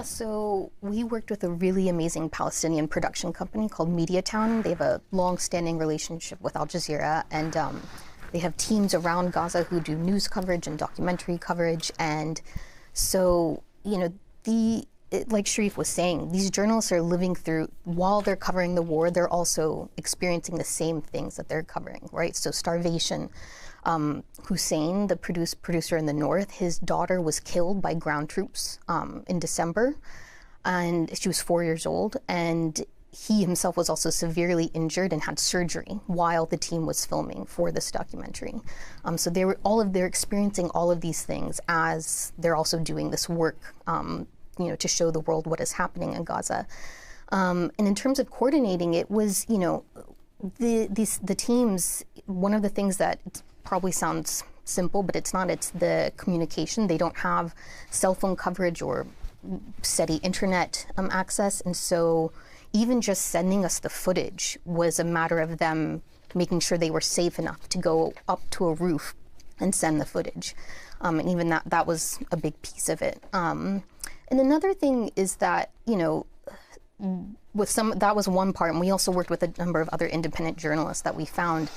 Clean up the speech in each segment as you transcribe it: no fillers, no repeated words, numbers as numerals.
So we worked with a really amazing Palestinian production company called Mediatown. They have a long-standing relationship with Al Jazeera, and they have teams around Gaza who do news coverage and documentary coverage. And so, like Sharif was saying, these journalists are living through, while they're covering the war, they're also experiencing the same things that they're covering, right? So starvation. Hussein, the producer in the north, his daughter was killed by ground troops in December, and she was 4 years old, and he himself was also severely injured and had surgery while the team was filming for this documentary. So they're experiencing all of these things as they're also doing this work, to show the world what is happening in Gaza. And in terms of coordinating, it was, the teams. One of the things that probably sounds simple, but it's not. It's the communication. They don't have cell phone coverage or steady internet access, and so even just sending us the footage was a matter of them making sure they were safe enough to go up to a roof and send the footage. And even that was a big piece of it. And another thing is that, that was one part, and we also worked with a number of other independent journalists that we found.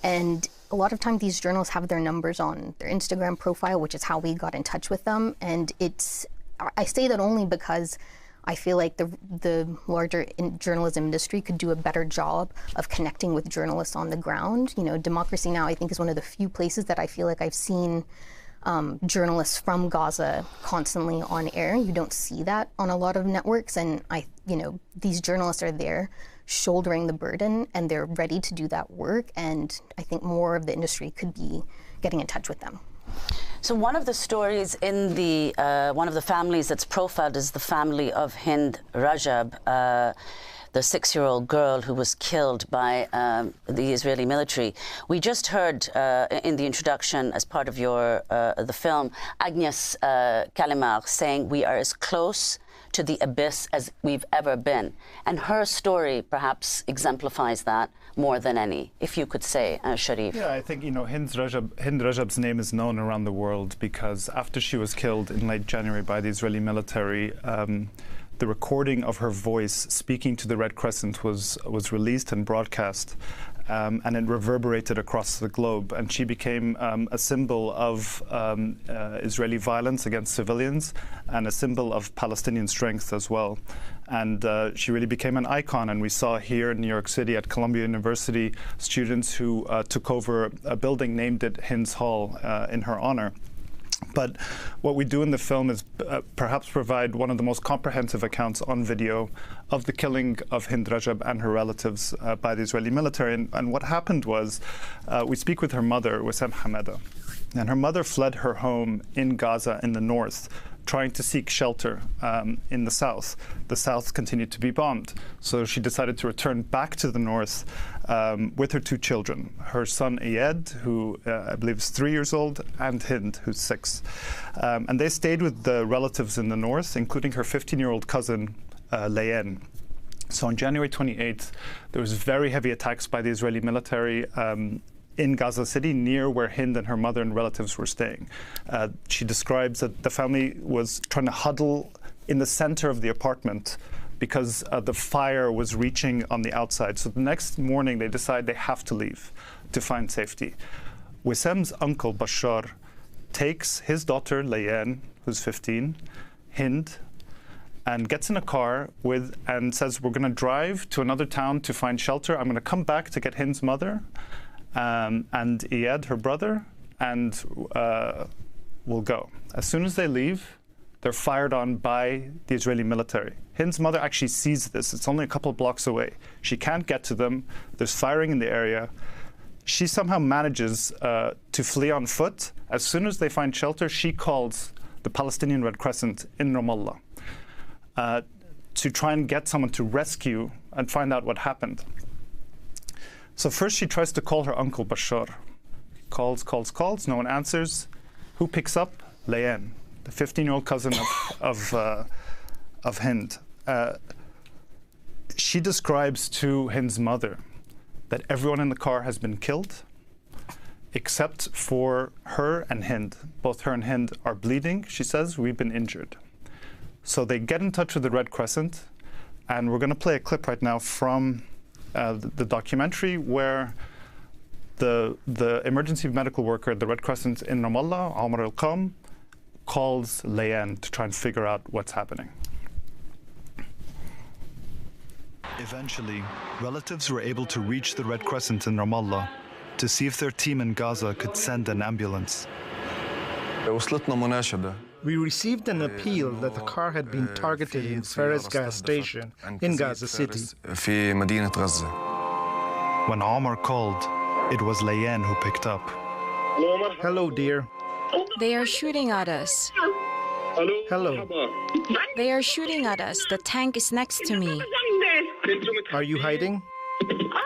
And a lot of times these journalists have their numbers on their Instagram profile, which is how we got in touch with them. And I say that only because I feel like the larger journalism industry could do a better job of connecting with journalists on the ground. Democracy Now! I think is one of the few places that I feel like I've seen journalists from Gaza constantly on air. You don't see that on a lot of networks, and these journalists are there shouldering the burden, and they're ready to do that work, and I think more of the industry could be getting in touch with them. So one of the stories in the one of the families that's profiled is the family of Hind Rajab, the 6-year-old girl who was killed by the Israeli military. We just heard in the introduction, as part of the film, Agnes Kalimar saying, "We are as close to the abyss as we've ever been." And her story perhaps exemplifies that more than any, if you could say, Sharif. Yeah, I think, Hind Rajab's name is known around the world because after she was killed in late January by the Israeli military, the recording of her voice speaking to the Red Crescent was released and broadcast, and it reverberated across the globe. And she became a symbol of Israeli violence against civilians and a symbol of Palestinian strength as well. And she really became an icon. And we saw here in New York City at Columbia University students who took over a building named it Hind's Hall in her honor. But what we do in the film is perhaps provide one of the most comprehensive accounts on video of the killing of Hind Rajab and her relatives by the Israeli military. And what happened was, we speak with her mother, Wissam Hameda, and her mother fled her home in Gaza in the north, trying to seek shelter in the south. The south continued to be bombed. So she decided to return back to the north with her 2 children, her son Iyad, who I believe is 3 years old, and Hind, who's 6. And they stayed with the relatives in the north, including her 15-year-old cousin, Layen. So on January 28th, there was very heavy attacks by the Israeli military in Gaza City, near where Hind and her mother and relatives were staying. She describes that the family was trying to huddle in the center of the apartment because the fire was reaching on the outside. So the next morning, they decide they have to leave to find safety. Wissam's uncle, Bashar, takes his daughter, Layen, who's 15, Hind, and gets in a car and says, "We're going to drive to another town to find shelter. I'm going to come back to get Hind's mother and Iyad, her brother, and we'll go." As soon as they leave, they're fired on by the Israeli military. Hind's mother actually sees this. It's only a couple of blocks away. She can't get to them. There's firing in the area. She somehow manages to flee on foot. As soon as they find shelter, she calls the Palestinian Red Crescent in Ramallah to try and get someone to rescue and find out what happened. So first she tries to call her uncle Bashar. Calls, no one answers. Who picks up? Layen, the 15-year-old cousin of Hind. She describes to Hind's mother that everyone in the car has been killed, except for her and Hind. Both her and Hind are bleeding. She says, "We've been injured." So they get in touch with the Red Crescent, and we're going to play a clip right now from the documentary where the emergency medical worker at the Red Crescent in Ramallah, Omar al-Qam, calls Layan to try and figure out what's happening. Eventually, relatives were able to reach the Red Crescent in Ramallah to see if their team in Gaza could send an ambulance. We received an appeal that the car had been targeted in Fares gas station in Gaza City. When Omar called, it was Layan who picked up. Hello, dear. They are shooting at us. Hello. They are shooting at us. The tank is next to me. Are you hiding?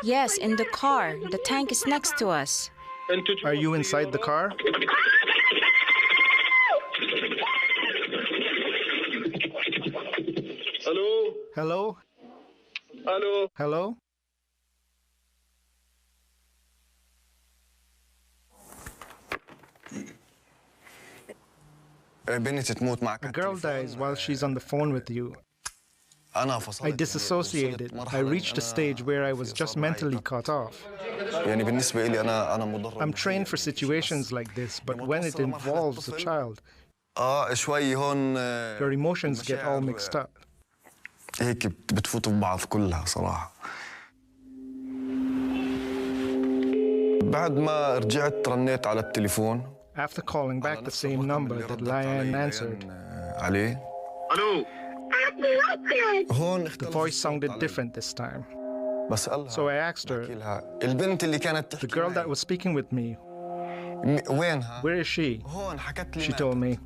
Yes, in the car. The tank is next to us. Are you inside the car? Hello? Hello? Hello? Hello? A girl dies while she's on the phone with you. I disassociated. I reached a stage where I was just mentally cut off. I'm trained for situations like this, but when it involves a child, your emotions get all mixed up. After calling back the same number that Layan answered, the voice sounded different this time. So I asked her, the girl that was speaking with me, where is she? She told me,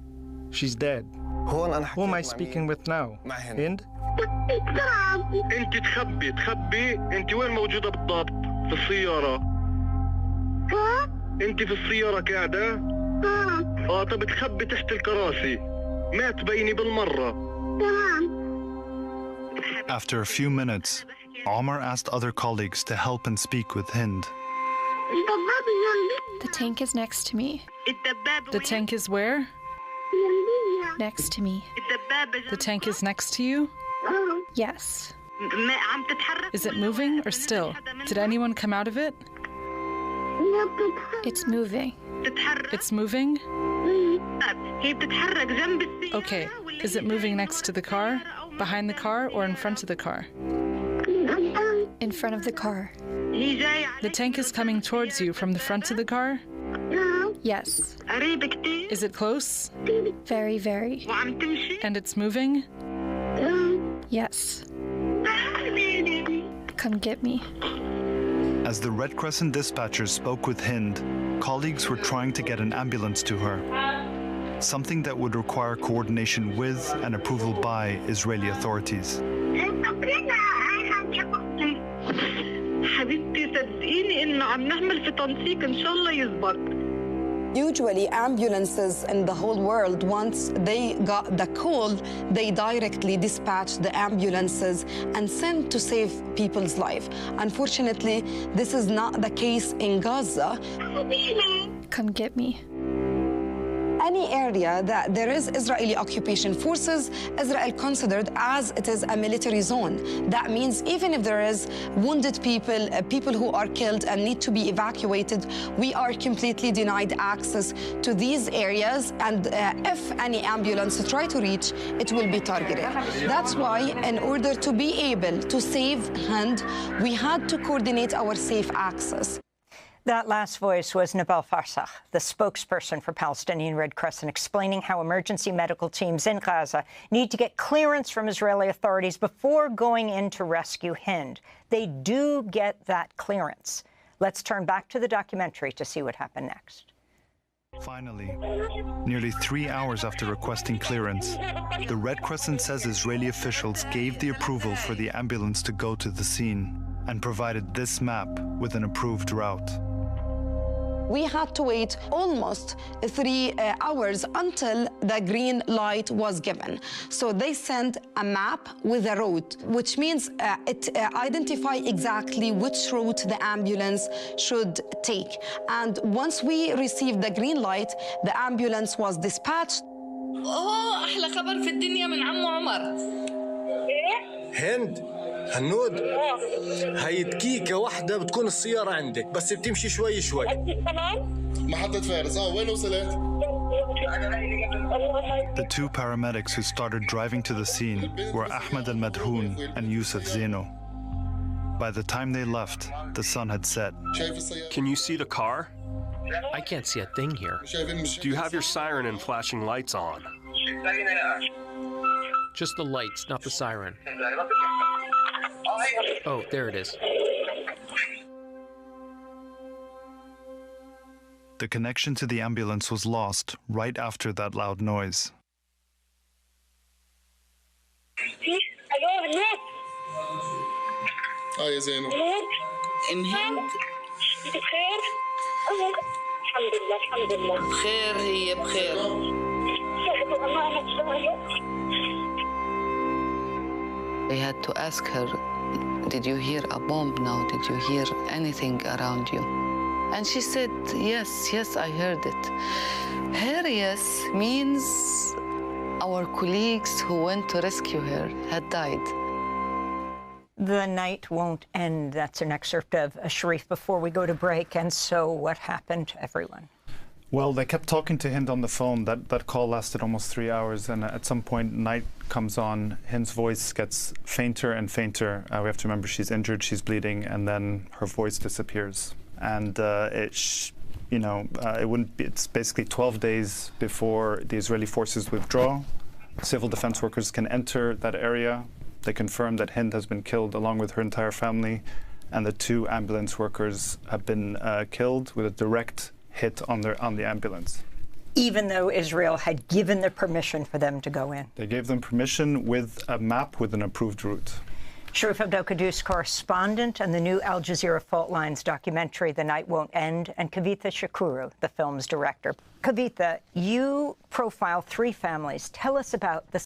she's dead. Who am I speaking with now? Hind? انت تخبي انت وين موجودة بالضبط؟ في السيارة. انت في السيارة قاعدة؟ طب تخبي تحت الكراسي. ما تبيني بالمرة. After a few minutes, Omar asked other colleagues to help and speak with Hind. The tank is next to me. The tank is where? Next to me. The tank is next to you? Yes. Is it moving or still? Did anyone come out of it? It's moving. It's moving? Okay. Is it moving next to the car, behind the car, or in front of the car? In front of the car. The tank is coming towards you from the front of the car? Yes. Is it close? Very, very. And it's moving? Yes. Come get me. As the Red Crescent dispatchers spoke with Hind, colleagues were trying to get an ambulance to her, something that would require coordination with and approval by Israeli authorities. Usually ambulances in the whole world, once they got the call, they directly dispatch the ambulances and send to save people's life. Unfortunately, this is not the case in Gaza. Come get me. Any area that there is Israeli occupation forces, Israel considered as it is a military zone. That means even if there is wounded people, people who are killed and need to be evacuated, we are completely denied access to these areas. And if any ambulance try to reach, it will be targeted. That's why, in order to be able to save Hind, we had to coordinate our safe access. That last voice was Nabal Farsakh, the spokesperson for Palestinian Red Crescent, explaining how emergency medical teams in Gaza need to get clearance from Israeli authorities before going in to rescue Hind. They do get that clearance. Let's turn back to the documentary to see what happened next. Finally, nearly 3 hours after requesting clearance, the Red Crescent says Israeli officials gave the approval for the ambulance to go to the scene and provided this map with an approved route. We had to wait almost 3 hours until the green light was given. So they sent a map with a route, which means it identifies exactly which route the ambulance should take. And once we received the green light, the ambulance was dispatched. هو أحلى خبر في الدنيا من عمو عمر. هند هنود هاي دقيقة واحدة بتكون السيارة عندك بس بتمشي شوي شوي. محطة فارس وين وصلت؟ The two paramedics who started driving to the scene were Ahmed al-Madhoun and Yusuf Zeno. By the time they left, the sun had set. Can you see the car? I can't see a thing here. Do you have your siren and flashing lights on? Just the lights, not the siren. Oh, there it is. The connection to the ambulance was lost right after that loud noise. يا زينو. هند بخير؟ الحمد لله الحمد لله. بخير هي بخير. They had to ask her, did you hear a bomb now? Did you hear anything around you? And she said, yes, I heard it. Her yes means our colleagues who went to rescue her had died. The night won't end. That's an excerpt of Sharif before we go to break. And so what happened to everyone? Well, they kept talking to Hind on the phone. That call lasted almost 3 hours. And at some point, night comes on. Hind's voice gets fainter and fainter. We have to remember she's injured, she's bleeding, and then her voice disappears. And it's basically 12 days before the Israeli forces withdraw. Civil defense workers can enter that area. They confirm that Hind has been killed along with her entire family, and the two ambulance workers have been killed with a direct hit on the ambulance. Even though Israel had given the permission for them to go in? They gave them permission with a map with an approved route. Sharif Abdel-Quddus, correspondent, and the new Al Jazeera Fault Lines documentary, The Night Won't End, and Kavitha Shakuru, the film's director. Kavitha, you profile three families. Tell us about the